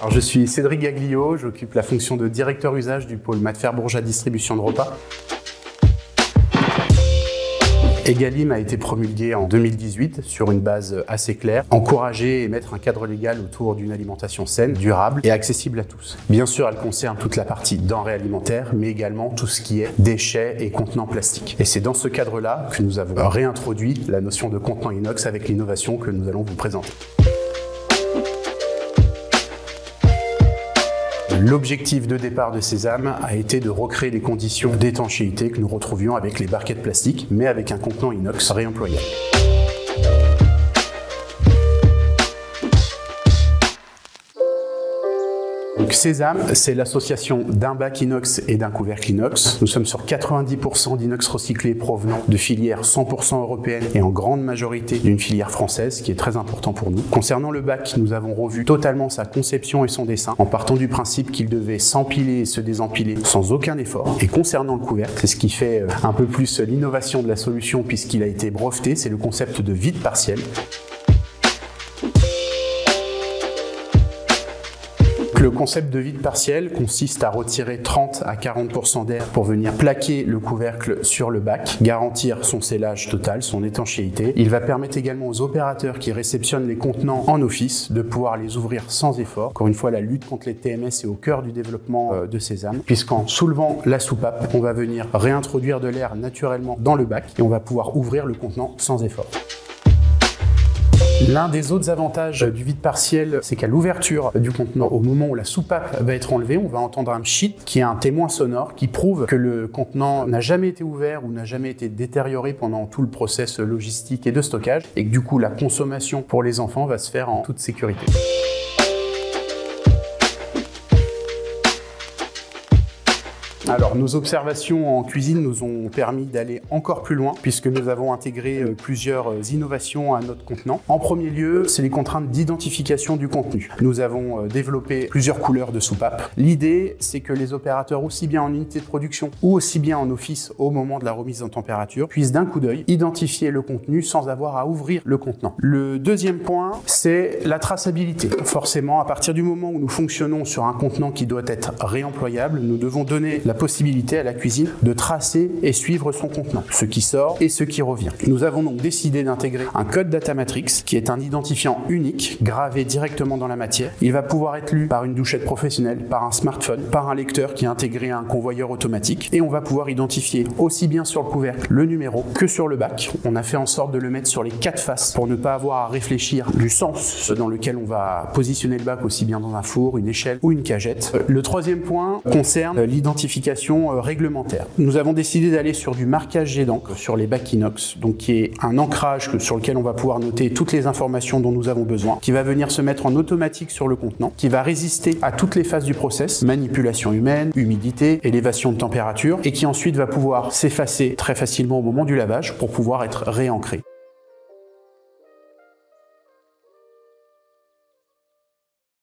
Alors, je suis Cédric Gaglio, j'occupe la fonction de directeur usage du pôle Matfer Bourgeat Distribution de repas. Egalim a été promulgué en 2018 sur une base assez claire, encourager et mettre un cadre légal autour d'une alimentation saine, durable et accessible à tous. Bien sûr, elle concerne toute la partie denrées alimentaires, mais également tout ce qui est déchets et contenants plastiques. Et c'est dans ce cadre-là que nous avons réintroduit la notion de contenant inox avec l'innovation que nous allons vous présenter. L'objectif de départ de Sésame a été de recréer les conditions d'étanchéité que nous retrouvions avec les barquettes plastiques, mais avec un contenant inox réemployable. Donc Sésame, c'est l'association d'un bac inox et d'un couvercle inox. Nous sommes sur 90% d'inox recyclé provenant de filières 100% européennes et en grande majorité d'une filière française, ce qui est très important pour nous. Concernant le bac, nous avons revu totalement sa conception et son dessin, en partant du principe qu'il devait s'empiler et se désempiler sans aucun effort. Et concernant le couvercle, c'est ce qui fait un peu plus l'innovation de la solution puisqu'il a été breveté, c'est le concept de vide partiel. Le concept de vide partiel consiste à retirer 30 à 40% d'air pour venir plaquer le couvercle sur le bac, garantir son scellage total, son étanchéité. Il va permettre également aux opérateurs qui réceptionnent les contenants en office de pouvoir les ouvrir sans effort. Encore une fois, la lutte contre les TMS est au cœur du développement de Sésame, puisqu'en soulevant la soupape, on va venir réintroduire de l'air naturellement dans le bac et on va pouvoir ouvrir le contenant sans effort. L'un des autres avantages du vide partiel, c'est qu'à l'ouverture du contenant, au moment où la soupape va être enlevée, on va entendre un pchit qui est un témoin sonore qui prouve que le contenant n'a jamais été ouvert ou n'a jamais été détérioré pendant tout le process logistique et de stockage et que du coup la consommation pour les enfants va se faire en toute sécurité. Alors, nos observations en cuisine nous ont permis d'aller encore plus loin puisque nous avons intégré plusieurs innovations à notre contenant. En premier lieu, c'est les contraintes d'identification du contenu. Nous avons développé plusieurs couleurs de soupape. L'idée, c'est que les opérateurs, aussi bien en unité de production ou aussi bien en office au moment de la remise en température, puissent d'un coup d'œil identifier le contenu sans avoir à ouvrir le contenant. Le deuxième point, c'est la traçabilité. Forcément, à partir du moment où nous fonctionnons sur un contenant qui doit être réemployable, nous devons donner la possibilité à la cuisine de tracer et suivre son contenant, ce qui sort et ce qui revient. Nous avons donc décidé d'intégrer un code data matrix qui est un identifiant unique gravé directement dans la matière. Il va pouvoir être lu par une douchette professionnelle, par un smartphone, par un lecteur qui est intégré à un convoyeur automatique et on va pouvoir identifier aussi bien sur le couvercle le numéro que sur le bac. On a fait en sorte de le mettre sur les 4 faces pour ne pas avoir à réfléchir du sens dans lequel on va positionner le bac aussi bien dans un four, une échelle ou une cagette. Le troisième point concerne l'identification réglementaire. Nous avons décidé d'aller sur du marquage jet d'encre sur les bacs inox, donc qui est un ancrage sur lequel on va pouvoir noter toutes les informations dont nous avons besoin, qui va venir se mettre en automatique sur le contenant, qui va résister à toutes les phases du process, manipulation humaine, humidité, élévation de température, et qui ensuite va pouvoir s'effacer très facilement au moment du lavage pour pouvoir être réancré.